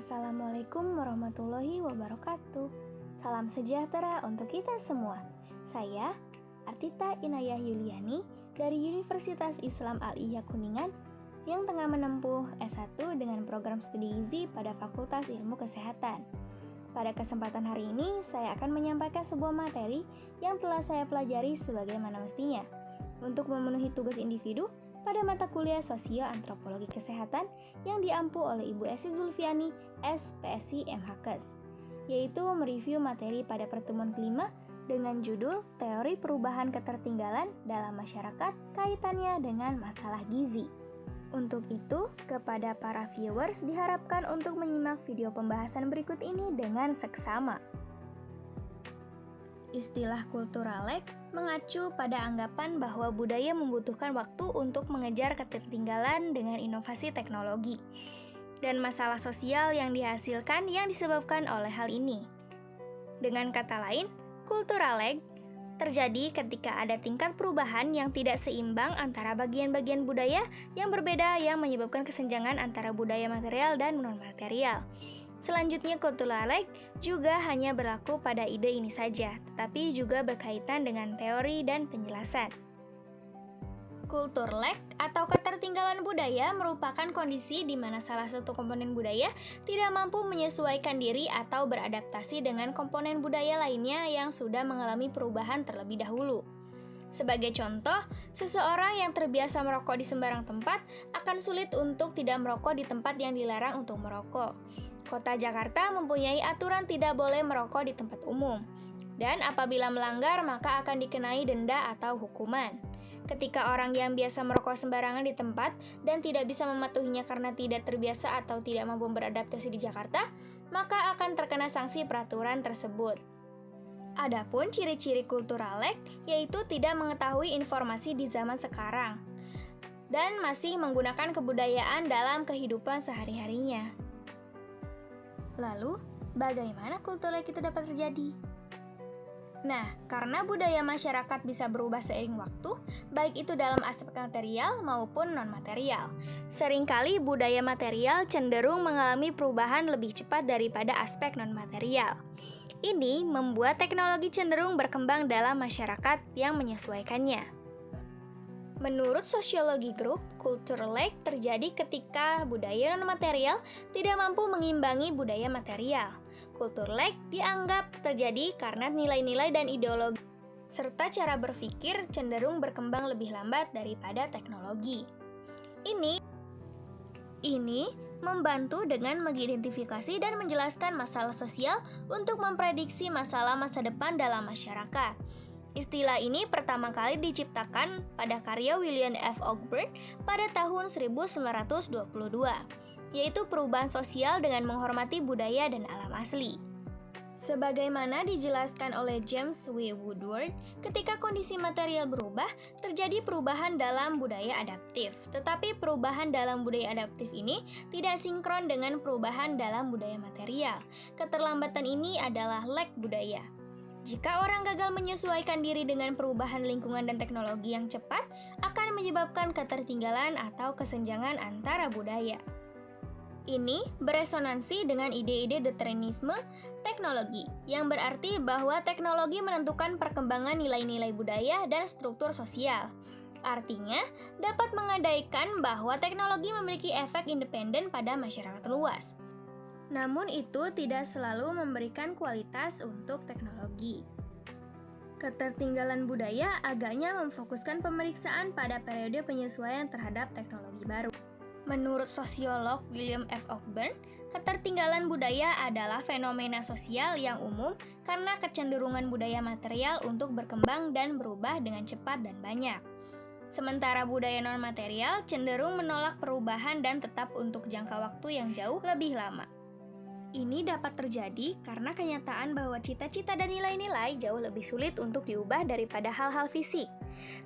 Assalamualaikum warahmatullahi wabarakatuh. Salam sejahtera untuk kita semua. Saya, Artita Inayah Yuliani dari Universitas Islam Al-Ihya Kuningan yang tengah menempuh S1 dengan program studi gizi pada Fakultas Ilmu Kesehatan. Pada kesempatan hari ini, saya akan menyampaikan sebuah materi yang telah saya pelajari sebagaimana mestinya untuk memenuhi tugas individu pada mata kuliah Sosio Antropologi Kesehatan yang diampu oleh Ibu Esi Zulfiani, SPSI MHKes, yaitu mereview materi pada pertemuan kelima dengan judul Teori Perubahan Ketertinggalan dalam Masyarakat Kaitannya dengan Masalah Gizi. Untuk itu, kepada para viewers diharapkan untuk menyimak video pembahasan berikut ini dengan seksama. Istilah kulturalek mengacu pada anggapan bahwa budaya membutuhkan waktu untuk mengejar ketertinggalan dengan inovasi teknologi dan masalah sosial yang dihasilkan yang disebabkan oleh hal ini. Dengan kata lain, kulturalek terjadi ketika ada tingkat perubahan yang tidak seimbang antara bagian-bagian budaya yang berbeda yang menyebabkan kesenjangan antara budaya material dan non-material. Selanjutnya, kulturalek juga hanya berlaku pada ide ini saja, tetapi juga berkaitan dengan teori dan penjelasan. Kulturlek atau ketertinggalan budaya merupakan kondisi di mana salah satu komponen budaya tidak mampu menyesuaikan diri atau beradaptasi dengan komponen budaya lainnya yang sudah mengalami perubahan terlebih dahulu. Sebagai contoh, seseorang yang terbiasa merokok di sembarang tempat akan sulit untuk tidak merokok di tempat yang dilarang untuk merokok. Kota Jakarta mempunyai aturan tidak boleh merokok di tempat umum, dan apabila melanggar maka akan dikenai denda atau hukuman. Ketika orang yang biasa merokok sembarangan di tempat dan tidak bisa mematuhinya karena tidak terbiasa atau tidak mampu beradaptasi di Jakarta, maka akan terkena sanksi peraturan tersebut. Adapun ciri-ciri kulturalek yaitu tidak mengetahui informasi di zaman sekarang dan masih menggunakan kebudayaan dalam kehidupan sehari-harinya. Lalu, bagaimana kulturlek itu dapat terjadi? Nah, karena budaya masyarakat bisa berubah seiring waktu, baik itu dalam aspek material maupun non-material. Seringkali budaya material cenderung mengalami perubahan lebih cepat daripada aspek non-material. Ini membuat teknologi cenderung berkembang dalam masyarakat yang menyesuaikannya. Menurut Sosiologi Group, kulturlek terjadi ketika budaya non-material tidak mampu mengimbangi budaya material. Kulturlek dianggap terjadi karena nilai-nilai dan ideologi serta cara berpikir cenderung berkembang lebih lambat daripada teknologi. Ini membantu dengan mengidentifikasi dan menjelaskan masalah sosial untuk memprediksi masalah masa depan dalam masyarakat. Istilah ini pertama kali diciptakan pada karya William F. Ogburn pada tahun 1922, yaitu perubahan sosial dengan menghormati budaya dan alam asli. Sebagaimana dijelaskan oleh James W. Woodward, ketika kondisi material berubah, terjadi perubahan dalam budaya adaptif. Tetapi perubahan dalam budaya adaptif ini tidak sinkron dengan perubahan dalam budaya material. Keterlambatan ini adalah lag budaya. Jika orang gagal menyesuaikan diri dengan perubahan lingkungan dan teknologi yang cepat, akan menyebabkan ketertinggalan atau kesenjangan antara budaya. Ini beresonansi dengan ide-ide determinisme teknologi, yang berarti bahwa teknologi menentukan perkembangan nilai-nilai budaya dan struktur sosial. Artinya, dapat mengandaikan bahwa teknologi memiliki efek independen pada masyarakat luas. Namun itu tidak selalu memberikan kualitas untuk teknologi. Ketertinggalan budaya agaknya memfokuskan pemeriksaan pada periode penyesuaian terhadap teknologi baru. Menurut sosiolog William F. Ogburn, ketertinggalan budaya adalah fenomena sosial yang umum karena kecenderungan budaya material untuk berkembang dan berubah dengan cepat dan banyak. Sementara budaya non-material cenderung menolak perubahan dan tetap untuk jangka waktu yang jauh lebih lama. Ini dapat terjadi karena kenyataan bahwa cita-cita dan nilai-nilai jauh lebih sulit untuk diubah daripada hal-hal fisik.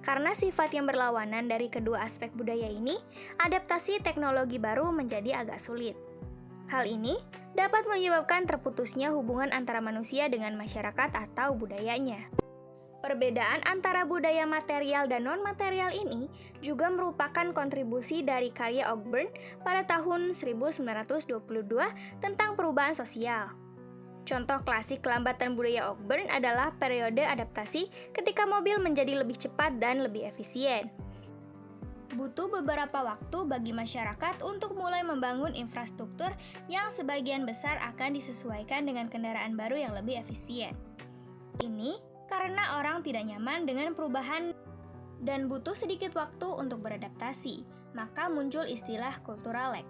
Karena sifat yang berlawanan dari kedua aspek budaya ini, adaptasi teknologi baru menjadi agak sulit. Hal ini dapat menyebabkan terputusnya hubungan antara manusia dengan masyarakat atau budayanya. Perbedaan antara budaya material dan non-material ini juga merupakan kontribusi dari karya Ogburn pada tahun 1922 tentang perubahan sosial. Contoh klasik kelambatan budaya Ogburn adalah periode adaptasi ketika mobil menjadi lebih cepat dan lebih efisien. Butuh beberapa waktu bagi masyarakat untuk mulai membangun infrastruktur yang sebagian besar akan disesuaikan dengan kendaraan baru yang lebih efisien. Ini karena orang tidak nyaman dengan perubahan dan butuh sedikit waktu untuk beradaptasi, maka muncul istilah cultural lag.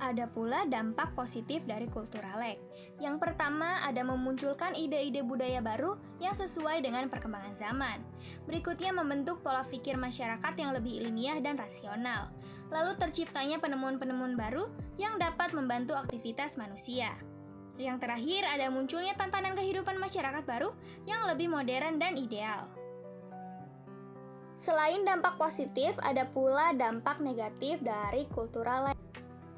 Ada pula dampak positif dari cultural lag. Yang pertama ada memunculkan ide-ide budaya baru yang sesuai dengan perkembangan zaman. Berikutnya membentuk pola pikir masyarakat yang lebih ilmiah dan rasional. Lalu terciptanya penemuan-penemuan baru yang dapat membantu aktivitas manusia. Yang terakhir ada munculnya tantangan kehidupan masyarakat baru yang lebih modern dan ideal. Selain dampak positif, ada pula dampak negatif dari cultural lag.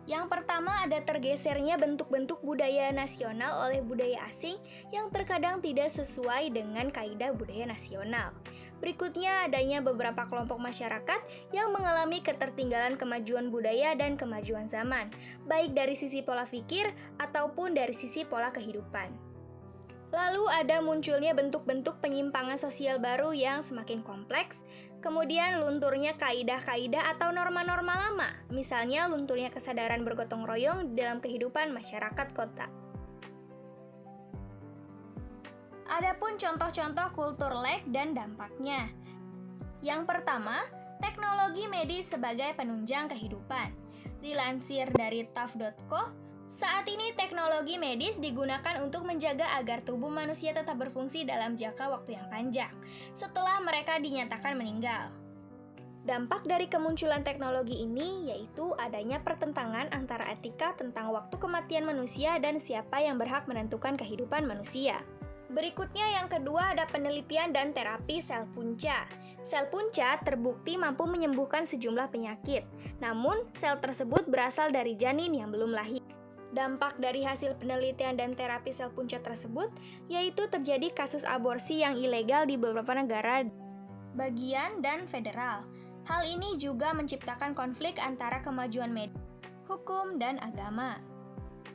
Yang pertama ada tergesernya bentuk-bentuk budaya nasional oleh budaya asing yang terkadang tidak sesuai dengan kaidah budaya nasional. Berikutnya adanya beberapa kelompok masyarakat yang mengalami ketertinggalan kemajuan budaya dan kemajuan zaman, baik dari sisi pola pikir ataupun dari sisi pola kehidupan. Lalu ada munculnya bentuk-bentuk penyimpangan sosial baru yang semakin kompleks, kemudian lunturnya kaidah-kaidah atau norma-norma lama, misalnya lunturnya kesadaran bergotong royong dalam kehidupan masyarakat kota. Adapun contoh-contoh kultur lag dan dampaknya. Yang pertama, teknologi medis sebagai penunjang kehidupan. Dilansir dari tough.co, saat ini teknologi medis digunakan untuk menjaga agar tubuh manusia tetap berfungsi dalam jangka waktu yang panjang, setelah mereka dinyatakan meninggal. Dampak dari kemunculan teknologi ini yaitu adanya pertentangan antara etika tentang waktu kematian manusia dan siapa yang berhak menentukan kehidupan manusia. Berikutnya yang kedua ada penelitian dan terapi sel punca. Sel punca terbukti mampu menyembuhkan sejumlah penyakit, namun sel tersebut berasal dari janin yang belum lahir. Dampak dari hasil penelitian dan terapi sel punca tersebut yaitu terjadi kasus aborsi yang ilegal di beberapa negara bagian dan federal. Hal ini juga menciptakan konflik antara kemajuan medis, hukum, dan agama.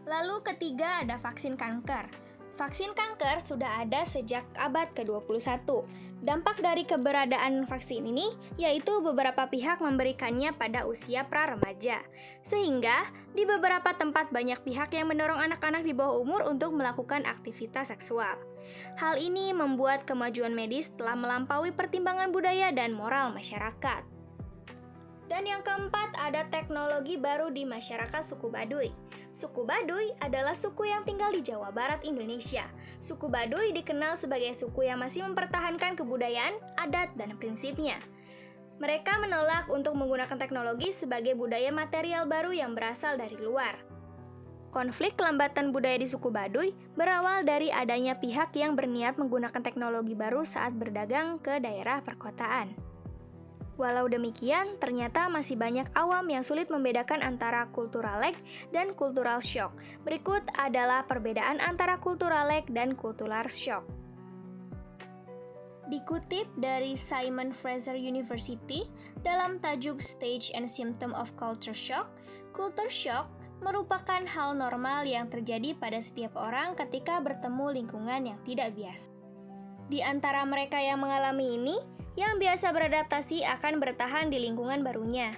Lalu ketiga ada vaksin kanker. Vaksin kanker sudah ada sejak abad ke-21. Dampak dari keberadaan vaksin ini yaitu beberapa pihak memberikannya pada usia pra-remaja. Sehingga di beberapa tempat banyak pihak yang mendorong anak-anak di bawah umur untuk melakukan aktivitas seksual. Hal ini membuat kemajuan medis telah melampaui pertimbangan budaya dan moral masyarakat. Dan yang keempat ada teknologi baru di masyarakat suku Baduy. Suku Baduy adalah suku yang tinggal di Jawa Barat Indonesia. Suku Baduy dikenal sebagai suku yang masih mempertahankan kebudayaan, adat, dan prinsipnya. Mereka menolak untuk menggunakan teknologi sebagai budaya material baru yang berasal dari luar. Konflik kelambatan budaya di suku Baduy berawal dari adanya pihak yang berniat menggunakan teknologi baru saat berdagang ke daerah perkotaan. Walau demikian, ternyata masih banyak awam yang sulit membedakan antara cultural lag dan cultural shock. Berikut adalah perbedaan antara cultural lag dan cultural shock. Dikutip dari Simon Fraser University dalam tajuk Stage and Symptom of Culture Shock, culture shock merupakan hal normal yang terjadi pada setiap orang ketika bertemu lingkungan yang tidak biasa. Di antara mereka yang mengalami ini, yang biasa beradaptasi akan bertahan di lingkungan barunya.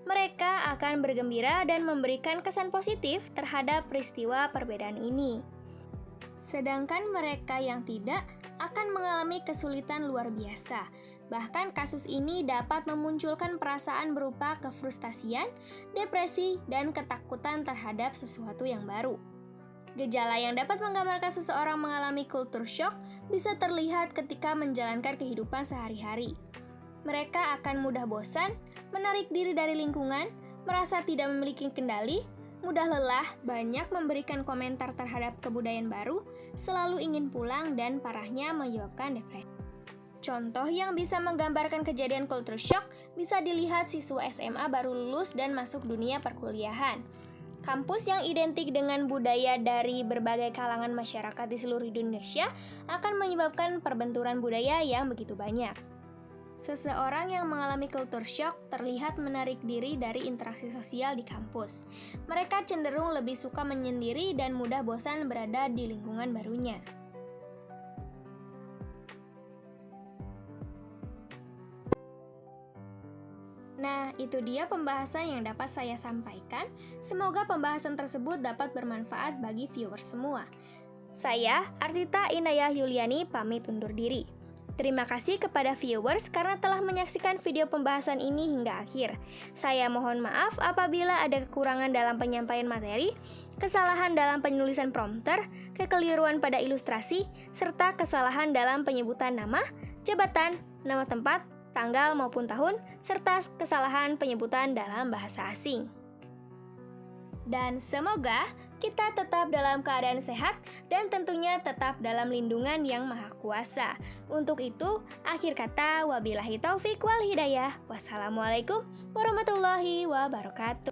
Mereka akan bergembira dan memberikan kesan positif terhadap peristiwa perbedaan ini. Sedangkan mereka yang tidak akan mengalami kesulitan luar biasa. Bahkan kasus ini dapat memunculkan perasaan berupa kefrustasian, depresi, dan ketakutan terhadap sesuatu yang baru. Gejala yang dapat menggambarkan seseorang mengalami culture shock bisa terlihat ketika menjalankan kehidupan sehari-hari. Mereka akan mudah bosan, menarik diri dari lingkungan, merasa tidak memiliki kendali, mudah lelah, banyak memberikan komentar terhadap kebudayaan baru, selalu ingin pulang, dan parahnya menyebabkan depresi. Contoh yang bisa menggambarkan kejadian culture shock bisa dilihat siswa SMA baru lulus dan masuk dunia perkuliahan. Kampus yang identik dengan budaya dari berbagai kalangan masyarakat di seluruh Indonesia akan menyebabkan perbenturan budaya yang begitu banyak. Seseorang yang mengalami culture shock terlihat menarik diri dari interaksi sosial di kampus. Mereka cenderung lebih suka menyendiri dan mudah bosan berada di lingkungan barunya. Nah, itu dia pembahasan yang dapat saya sampaikan. Semoga pembahasan tersebut dapat bermanfaat bagi viewers semua. Saya, Artita Inayah Yuliani, pamit undur diri. Terima kasih kepada viewers karena telah menyaksikan video pembahasan ini hingga akhir. Saya mohon maaf apabila ada kekurangan dalam penyampaian materi, kesalahan dalam penulisan prompter, kekeliruan pada ilustrasi, serta kesalahan dalam penyebutan nama, jabatan, nama tempat, tanggal maupun tahun, serta kesalahan penyebutan dalam bahasa asing. Dan semoga kita tetap dalam keadaan sehat dan tentunya tetap dalam lindungan Yang Maha Kuasa. Untuk itu, akhir kata, wabillahi taufik wal hidayah. Wassalamualaikum warahmatullahi wabarakatuh.